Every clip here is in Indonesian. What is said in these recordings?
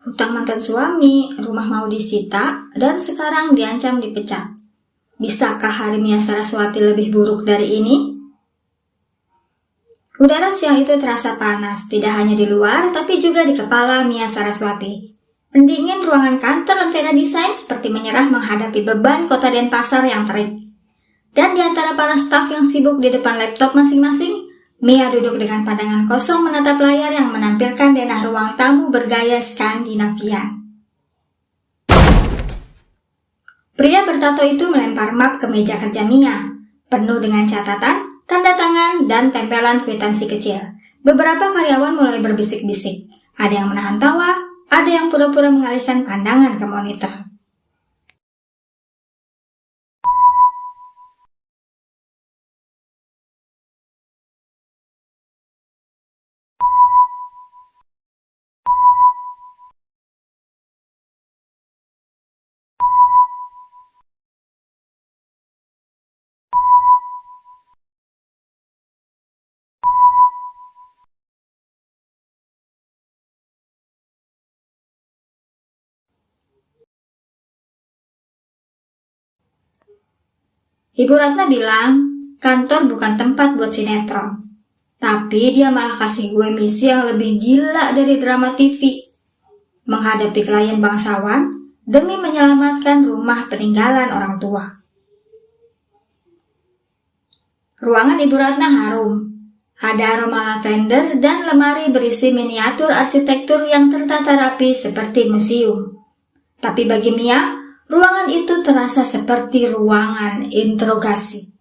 Hutang mantan suami, rumah mau disita, dan sekarang diancam dipecat. Bisakah hari Mia Saraswati lebih buruk dari ini? Udara siang itu terasa panas, tidak hanya di luar, tapi juga di kepala Mia Saraswati. Pendingin ruangan kantor Lentera Desain seperti menyerah menghadapi beban kota Denpasar yang terik. Dan di antara para staf yang sibuk di depan laptop masing-masing, Mia duduk dengan pandangan kosong menatap layar yang menampilkan denah ruang tamu bergaya Skandinavia. Pria bertato itu melempar map ke meja kerja Mia, penuh dengan catatan, tanda tangan, dan tempelan kwitansi kecil. Beberapa karyawan mulai berbisik-bisik. Ada yang menahan tawa, ada yang pura-pura mengalihkan pandangan ke monitor. Ibu Ratna bilang, kantor bukan tempat buat sinetron. Tapi dia malah kasih gue misi yang lebih gila dari drama TV. Menghadapi klien bangsawan demi menyelamatkan rumah peninggalan orang tua. Ruangan Ibu Ratna harum. Ada aroma lavender dan lemari berisi miniatur arsitektur yang tertata rapi seperti museum. Tapi bagi Mia, ruangan itu terasa seperti ruangan interogasi.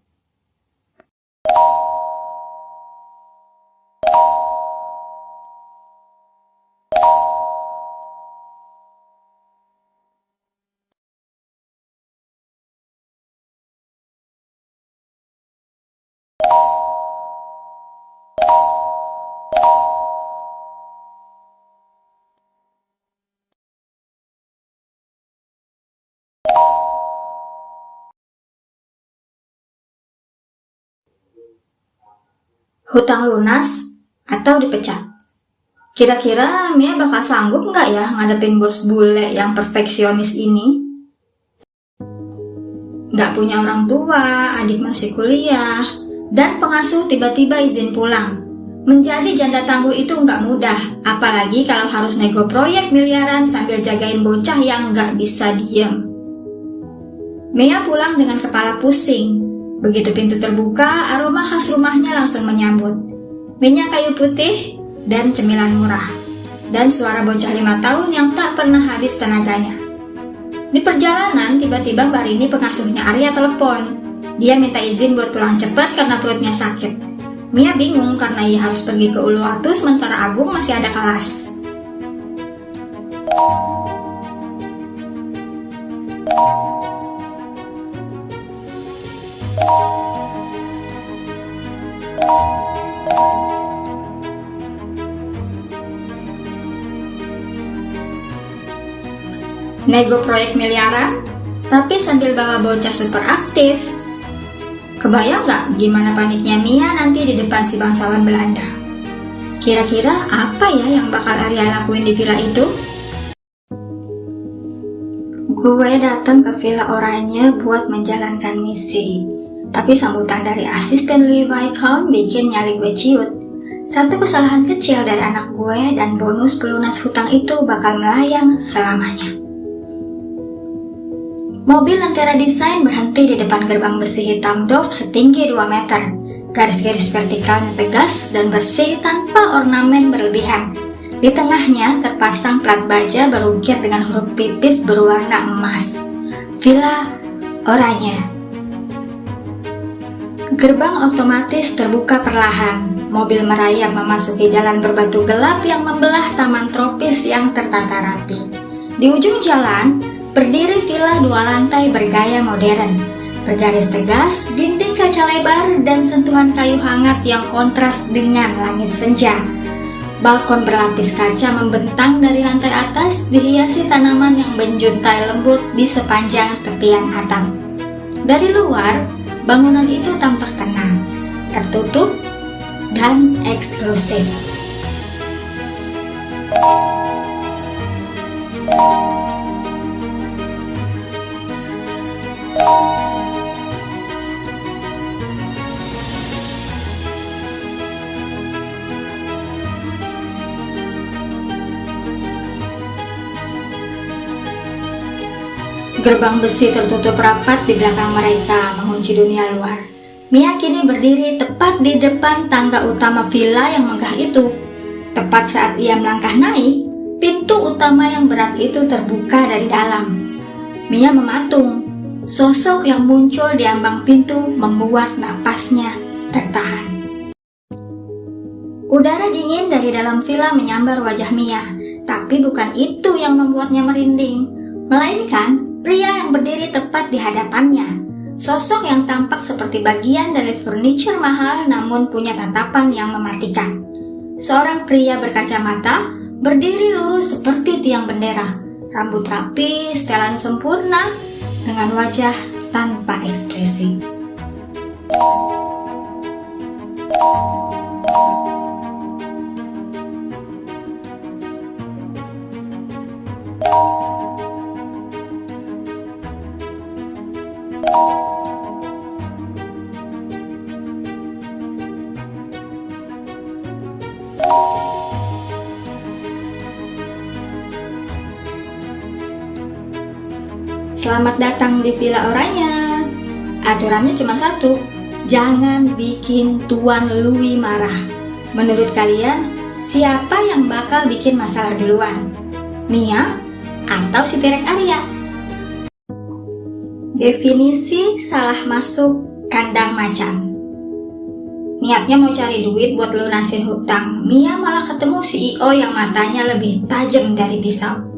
Hutang lunas atau dipecat? Kira-kira Mia bakal sanggup nggak ya ngadepin bos bule yang perfeksionis ini? Nggak punya orang tua, adik masih kuliah, dan pengasuh tiba-tiba izin pulang. Menjadi janda tangguh itu nggak mudah, apalagi kalau harus nego proyek miliaran sambil jagain bocah yang nggak bisa diem. Mia pulang dengan kepala pusing. Begitu pintu terbuka, aroma khas rumahnya langsung menyambut. Minyak kayu putih dan cemilan murah. Dan suara bocah 5 tahun yang tak pernah habis tenaganya. Di perjalanan, tiba-tiba Mbak Rini pengasuhnya Arya telepon. Dia minta izin buat pulang cepat karena perutnya sakit. Mia bingung karena ia harus pergi ke Uluwatu sementara Agung masih ada kelas. Nego proyek miliaran, tapi sambil bawa bocah super aktif. Kebayang nggak gimana paniknya Mia nanti di depan si bangsawan Belanda? Kira-kira apa ya yang bakal Arya lakuin di villa itu? Gue datang ke villa Oranye buat menjalankan misi. Tapi sambutan dari asisten Levi Count bikin nyali gue ciut. Satu kesalahan kecil dari anak gue dan bonus pelunas hutang itu bakal melayang selamanya. Mobil Lentera Desain berhenti di depan gerbang besi hitam Dove setinggi 2 meter. Garis-garis vertikalnya tegas dan bersih tanpa ornamen berlebihan. Di tengahnya terpasang plat baja berukir dengan huruf tipis berwarna emas. Villa Oranye. Gerbang otomatis terbuka perlahan. Mobil merayap memasuki jalan berbatu gelap yang membelah taman tropis yang tertata rapi. Di ujung jalan, berdiri villa 2 lantai bergaya modern, bergaris tegas, dinding kaca lebar, dan sentuhan kayu hangat yang kontras dengan langit senja. Balkon berlapis kaca membentang dari lantai atas, dihiasi tanaman yang menjuntai lembut di sepanjang tepian atap. Dari luar, bangunan itu tampak tenang, tertutup, dan eksklusif. Gerbang besi tertutup rapat di belakang mereka mengunci dunia luar. Mia kini berdiri tepat di depan tangga utama villa yang megah itu. Tepat saat ia melangkah naik, pintu utama yang berat itu terbuka dari dalam. Mia mematung. Sosok yang muncul di ambang pintu membuat napasnya tertahan. Udara dingin dari dalam villa menyambar wajah Mia, tapi bukan itu yang membuatnya merinding, melainkan pria yang berdiri tepat di hadapannya. Sosok yang tampak seperti bagian dari furniture mahal namun punya tatapan yang mematikan. Seorang pria berkacamata berdiri lurus seperti tiang bendera, rambut rapi, setelan sempurna, dengan wajah tanpa ekspresi. Selamat datang di Villa Oranye. Aturannya cuma satu, jangan bikin Tuan Louis marah. Menurut kalian, siapa yang bakal bikin masalah duluan? Mia atau si Terek Arya? Definisi salah masuk kandang macan. Niatnya mau cari duit buat lunasin hutang, Mia malah ketemu CEO yang matanya lebih tajam dari pisau.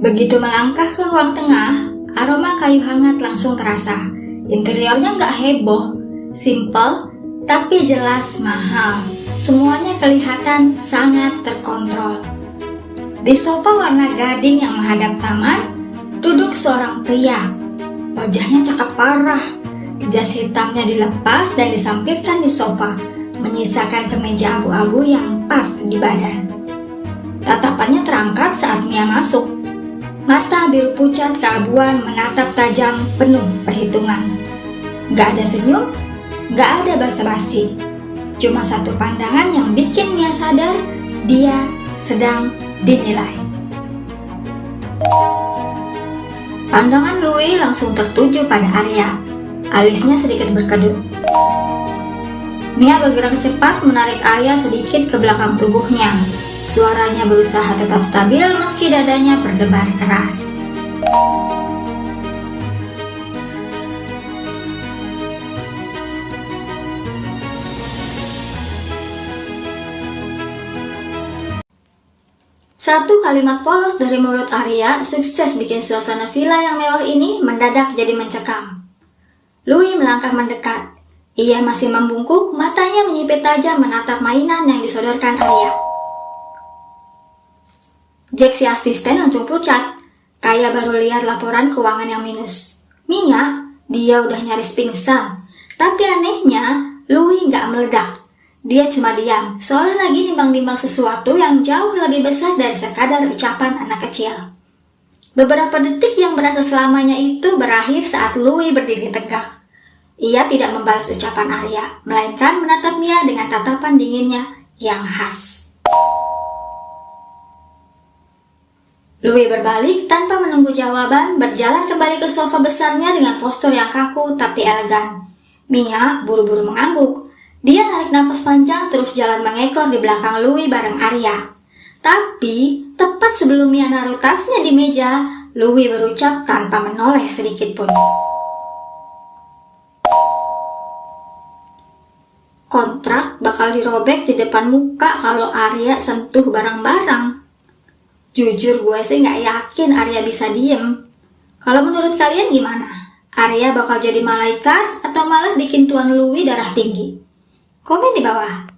Begitu melangkah ke ruang tengah, aroma kayu hangat langsung terasa. Interiornya nggak heboh, simple, tapi jelas mahal. Semuanya kelihatan sangat terkontrol. Di sofa warna gading yang menghadap taman, duduk seorang pria. Wajahnya cakep parah. Jas hitamnya dilepas dan disampirkan di sofa, menyisakan kemeja abu-abu yang pas di badan. Tatapannya terangkat saat Mia masuk. Mata biru pucat keabuan menatap tajam penuh perhitungan. Gak ada senyum, gak ada basa-basi. Cuma satu pandangan yang bikin Mia sadar dia sedang dinilai. Pandangan Louis langsung tertuju pada Arya. Alisnya sedikit berkedut. Mia bergerak cepat menarik Arya sedikit ke belakang tubuhnya. Suaranya berusaha tetap stabil meski dadanya berdebar keras. Satu kalimat polos dari mulut Arya sukses bikin suasana villa yang mewah ini mendadak jadi mencekam. Louis melangkah mendekat. Ia masih membungkuk, matanya menyipit tajam menatap mainan yang disodorkan Arya. Jack si asisten langsung pucat, kayak baru lihat laporan keuangan yang minus. Mia, dia udah nyaris pingsan. Tapi anehnya, Louis nggak meledak. Dia cuma diam, seolah lagi nimbang-nimbang sesuatu yang jauh lebih besar dari sekadar ucapan anak kecil. Beberapa detik yang berasa selamanya itu berakhir saat Louis berdiri tegak. Ia tidak membalas ucapan Arya, melainkan menatap Mia dengan tatapan dinginnya yang khas. Louis berbalik tanpa menunggu jawaban, berjalan kembali ke sofa besarnya dengan postur yang kaku tapi elegan. Mia buru-buru mengangguk. Dia narik napas panjang terus jalan mengekor di belakang Louis bareng Arya. Tapi, tepat sebelum Mia naruh tasnya di meja, Louis berucap tanpa menoleh sedikit pun. Kontrak bakal dirobek di depan muka kalau Arya sentuh barang-barang. Jujur gue sih nggak yakin Arya bisa diem. Kalau menurut kalian gimana? Arya bakal jadi malaikat atau malah bikin Tuan Louis darah tinggi? Komen di bawah.